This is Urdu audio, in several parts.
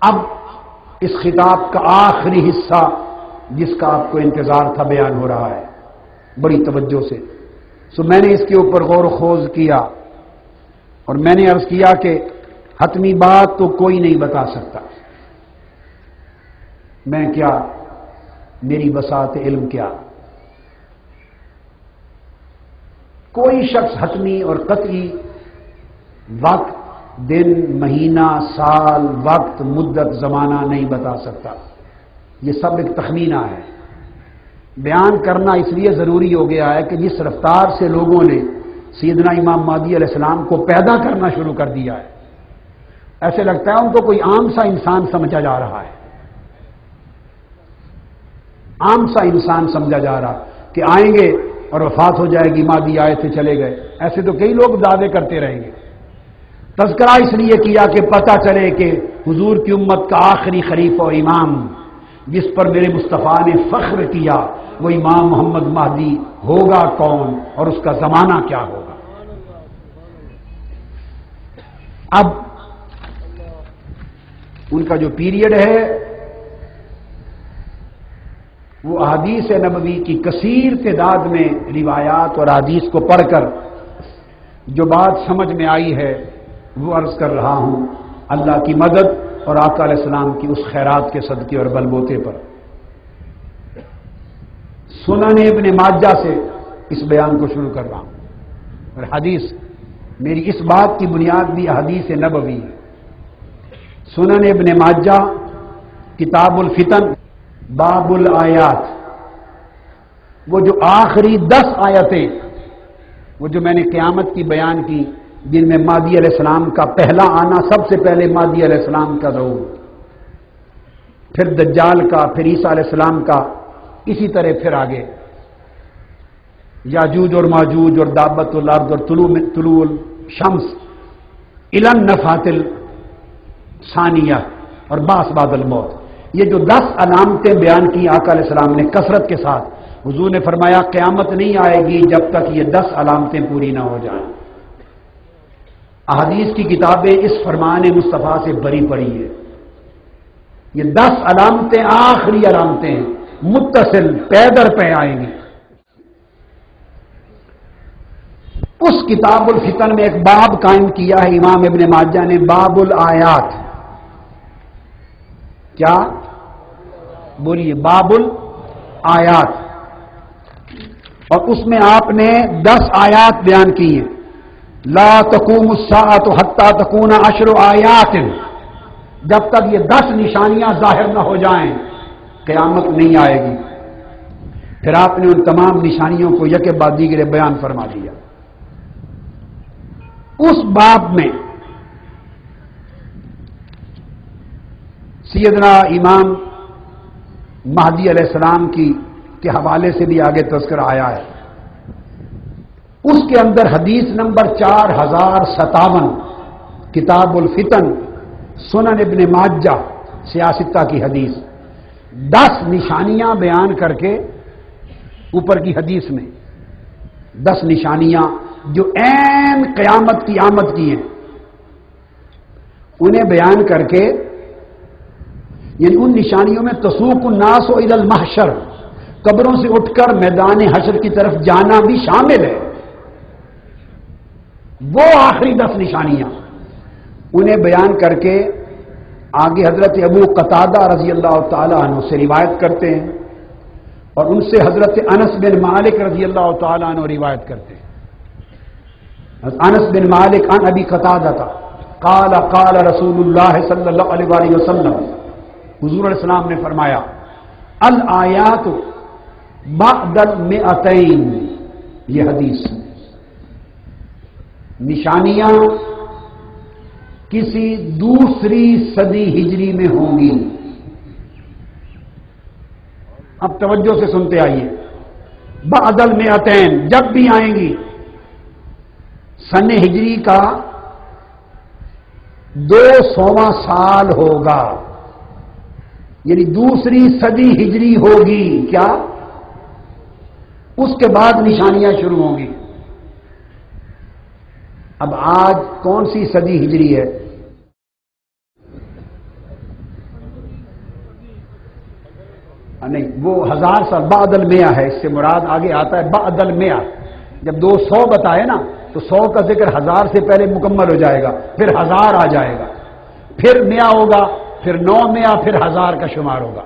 اب اس خطاب کا آخری حصہ جس کا آپ کو انتظار تھا بیان ہو رہا ہے بڑی توجہ سے. میں نے اس کے اوپر غور و خوض کیا اور میں نے عرض کیا کہ حتمی بات تو کوئی نہیں بتا سکتا. میں کیا، میری بساط علم کیا. کوئی شخص حتمی اور قطعی وقت، دن، مہینہ، سال، وقت، مدت، زمانہ نہیں بتا سکتا. یہ سب ایک تخمینہ ہے. بیان کرنا اس لیے ضروری ہو گیا ہے کہ جس رفتار سے لوگوں نے سیدنا امام مہدی علیہ السلام کو پیدا کرنا شروع کر دیا ہے، ایسے لگتا ہے ان کو کوئی عام سا انسان سمجھا جا رہا ہے. عام سا انسان سمجھا جا رہا کہ آئیں گے اور وفات ہو جائے گی، مہدی آئے تھے چلے گئے. ایسے تو کئی لوگ دعوے کرتے رہیں گے. تذکرہ اس لیے کیا کہ پتہ چلے کہ حضور کی امت کا آخری خلیفہ و امام جس پر میرے مصطفیٰ نے فخر کیا وہ امام محمد مہدی ہوگا کون اور اس کا زمانہ کیا ہوگا. اب ان کا جو پیریڈ ہے وہ احادیث نبوی کی کثیر تعداد میں روایات اور احادیث کو پڑھ کر جو بات سمجھ میں آئی ہے وہ عرض کر رہا ہوں اللہ کی مدد اور آقا علیہ السلام کی اس خیرات کے صدقے اور بلبوتے پر. سنن ابن ماجہ سے اس بیان کو شروع کر رہا ہوں اور حدیث میری اس بات کی بنیاد بھی حدیث نبوی ہے. سنن ابن ماجہ کتاب الفتن باب الآیات، وہ جو آخری 10 آیتیں وہ جو میں نے قیامت کی بیان کی جن میں مہدی علیہ السلام کا پہلا آنا، سب سے پہلے مہدی علیہ السلام کا ظہور، پھر دجال کا، پھر عیسیٰ علیہ السلام کا، اسی طرح پھر آگے یاجوج اور ماجوج اور دابت الارض اور طلوع الشمس الی النفخۃ الثانیہ اور بعث بعد الموت. یہ جو 10 علامتیں بیان کی آقا علیہ السلام نے کثرت کے ساتھ، حضور نے فرمایا قیامت نہیں آئے گی جب تک یہ 10 علامتیں پوری نہ ہو جائیں. احادیث کی کتابیں اس فرمان مصطفیٰ سے بری پڑی ہے. یہ 10 علامتیں آخری علامتیں ہیں، متصل پے در پے آئیں گی. اس کتاب الفتن میں ایک باب قائم کیا ہے امام ابن ماجہ نے، باب الآیات. کیا بولیے؟ باب الآیات. اور اس میں آپ نے 10 آیات بیان کی ہیں. لا تقوم الساعۃ حتی تکون 10 آیات، جب تک یہ 10 نشانیاں ظاہر نہ ہو جائیں قیامت نہیں آئے گی. پھر آپ نے ان تمام نشانیوں کو یک بعد دیگر بیان فرما دیا. اس باب میں سیدنا امام مہدی علیہ السلام کے حوالے سے بھی آگے تذکرہ آیا ہے. اس کے اندر حدیث نمبر 4057 کتاب الفتن سنن ابن ماجہ سیاستہ کی حدیث، 10 نشانیاں بیان کر کے اوپر کی حدیث میں 10 نشانیاں جو عین قیامت کی آمد کی ہیں انہیں بیان کر کے، یعنی ان نشانیوں میں تسوق الناس الی المحشر، قبروں سے اٹھ کر میدان حشر کی طرف جانا بھی شامل ہے. وہ آخری 10 نشانیاں انہیں بیان کر کے آگے حضرت ابو قتادہ رضی اللہ تعالی عنہ سے روایت کرتے ہیں اور ان سے حضرت انس بن مالک رضی اللہ تعالی عنہ روایت کرتے ہیں. انس بن مالک عن ابی قتادہ قال قال رسول اللہ صلی اللہ علیہ وسلم، حضور علیہ السلام نے فرمایا الآیات بعد المئتین، یہ حدیث، نشانیاں کسی دوسری صدی ہجری میں ہوں گی. اب توجہ سے سنتے آئیے. بعد المئتین، جب بھی آئیں گی سن ہجری کا 200واں سال ہوگا، یعنی دوسری صدی ہجری ہوگی. کیا؟ اس کے بعد نشانیاں شروع ہوں گی. اب آج کون سی صدی ہجری ہے؟ نہیں، وہ 1000 سال بعد المئہ ہے، اس سے مراد آگے آتا ہے بعد المئہ. جب 200 بتائے نا تو 100 کا ذکر 1000 سے پہلے مکمل ہو جائے گا، پھر 1000 آ جائے گا، پھر 100 ہوگا، پھر 900، پھر 1000 کا شمار ہوگا.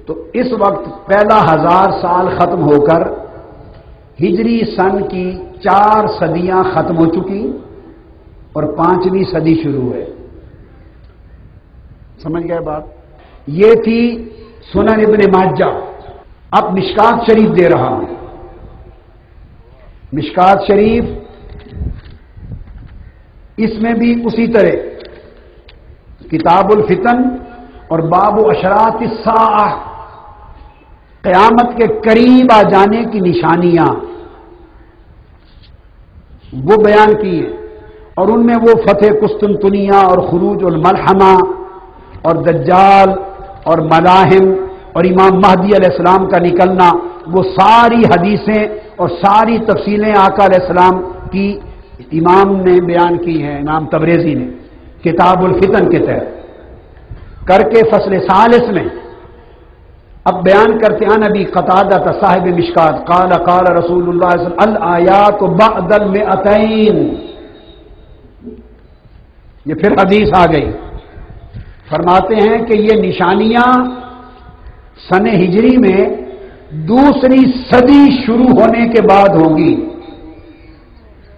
تو اس وقت پہلا 1000 سال ختم ہو کر ہجری سن کی 4 صدیاں ختم ہو چکی اور 5ویں صدی شروع ہے. سمجھ گئے بات؟ یہ تھی سنن ابن ماجہ. اب مشکات شریف دے رہا ہوں. مشکات شریف اس میں بھی اسی طرح کتاب الفتن اور باب اشراط الساعہ، قیامت کے قریب آ جانے کی نشانیاں وہ بیان کی ہیں، اور ان میں وہ فتح قسطنطنیہ اور خروج الملحمہ اور دجال اور ملاحم اور امام مہدی علیہ السلام کا نکلنا، وہ ساری حدیثیں اور ساری تفصیلیں آقا علیہ السلام کی امام نے بیان کی ہیں، امام تبریزی نے کتاب الفتن کے تحت کر کے فصل 40 میں. اب بیان کرتے ہیں نبی قتادہ صاحب مشکات قال قال رسول اللہ صلی اللہ علیہ وسلم الآیات بعد المئتین. یہ پھر حدیث آ گئی. فرماتے ہیں کہ یہ نشانیاں سن ہجری میں دوسری صدی شروع ہونے کے بعد ہوں گی،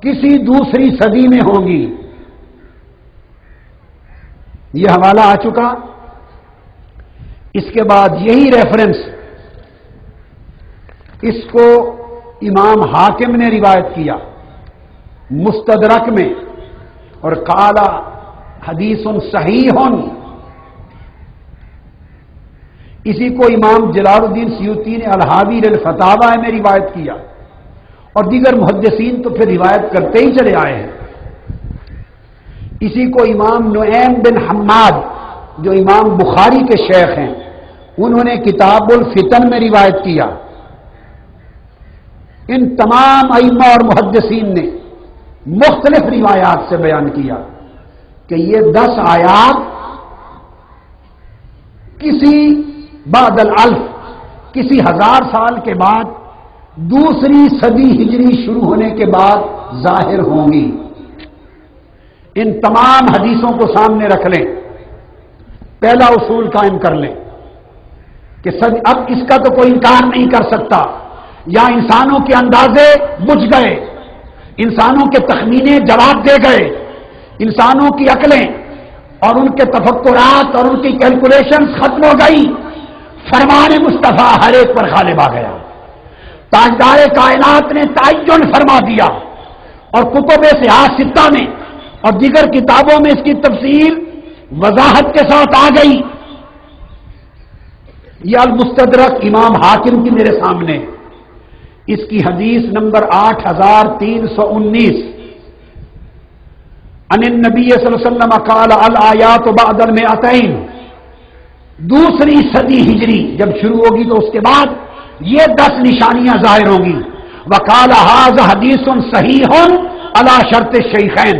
کسی دوسری صدی میں ہوں گی. یہ حوالہ آ چکا. اس کے بعد یہی ریفرنس اس کو امام حاکم نے روایت کیا مستدرک میں، اور قال حدیث صحیح. اسی کو امام جلال الدین سیوطی نے الحاوی للفتاوی میں روایت کیا، اور دیگر محدثین تو پھر روایت کرتے ہی چلے آئے ہیں. اسی کو امام نعیم بن حماد جو امام بخاری کے شیخ ہیں، انہوں نے کتاب الفتن میں روایت کیا. ان تمام ائمہ اور محدثین نے مختلف روایات سے بیان کیا کہ یہ 10 آیات کسی بعد الالف، کسی 1000 سال کے بعد دوسری صدی ہجری شروع ہونے کے بعد ظاہر ہوں گی. ان تمام حدیثوں کو سامنے رکھ لیں، پہلا اصول قائم کر لیں کہ اب اس کا تو کوئی انکار نہیں کر سکتا. یا انسانوں کے اندازے بجھ گئے، انسانوں کے تخمینے جواب دے گئے، انسانوں کی عقلیں اور ان کے تفکرات اور ان کی کیلکولیشنز ختم ہو گئی. فرمان مصطفیٰ ہر ایک پر غالب آ گیا. تاجدار کائنات نے تعین فرما دیا، اور کتب سیاست ستہ میں اور دیگر کتابوں میں اس کی تفصیل وضاحت کے ساتھ آ گئی. یہ المستدرک امام حاکم کی میرے سامنے، اس کی حدیث نمبر 8319 ان النبی صلی اللہ علیہ وسلم قال الآیات بعد المئتین. دوسری صدی ہجری جب شروع ہوگی تو اس کے بعد یہ 10 نشانیاں ظاہر ہوں گی. وقال ھذا حدیث صحیح علی شرط الشیخین.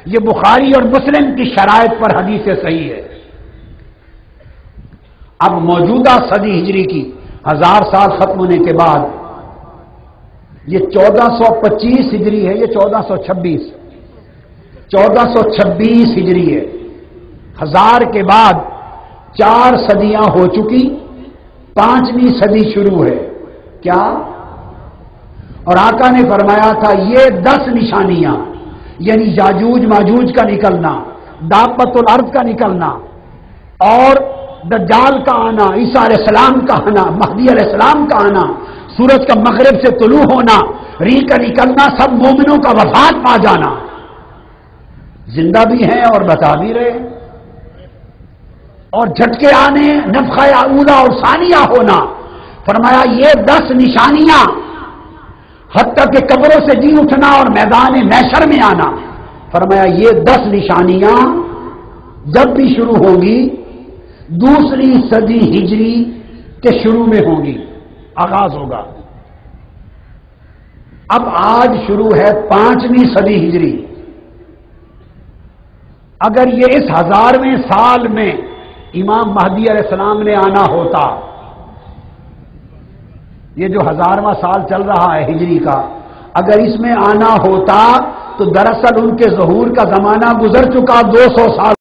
یہ بخاری اور مسلم کی شرائط پر حدیث صحیح ہے. اب موجودہ صدی ہجری کی 1000 سال ختم ہونے کے بعد یہ 1425 ہجری ہے، یہ 1426 ہجری ہے. 1000 کے بعد 4 صدیاں ہو چکی، 5ویں صدی شروع ہے. کیا؟ اور آقا نے فرمایا تھا یہ 10 نشانیاں، یعنی یاجوج ماجوج کا نکلنا، دابت الارض کا نکلنا، اور دجال کا آنا، عیسیٰ علیہ السلام کا آنا، مہدی علیہ السلام کا آنا، سورج کا مغرب سے طلوع ہونا، ریح کا نکلنا، سب مومنوں کا وفات پا جانا. زندہ بھی ہیں اور بتا بھی رہے، اور جھٹکے آنے، نفخہ اولا اور ثانیہ ہونا. فرمایا یہ 10 نشانیاں، حتیٰ کہ قبروں سے جی اٹھنا اور میدان محشر میں آنا. فرمایا یہ 10 نشانیاں جب بھی شروع ہوں گی دوسری صدی ہجری کے شروع میں ہوں گی، آغاز ہوگا. اب آج شروع ہے 5ویں صدی ہجری. اگر یہ اس 1000ویں سال میں امام مہدی علیہ السلام نے آنا ہوتا یہ جو 1000واں سال چل رہا ہے ہجری کا، اگر اس میں آنا ہوتا تو دراصل ان کے ظہور کا زمانہ گزر چکا 200 سال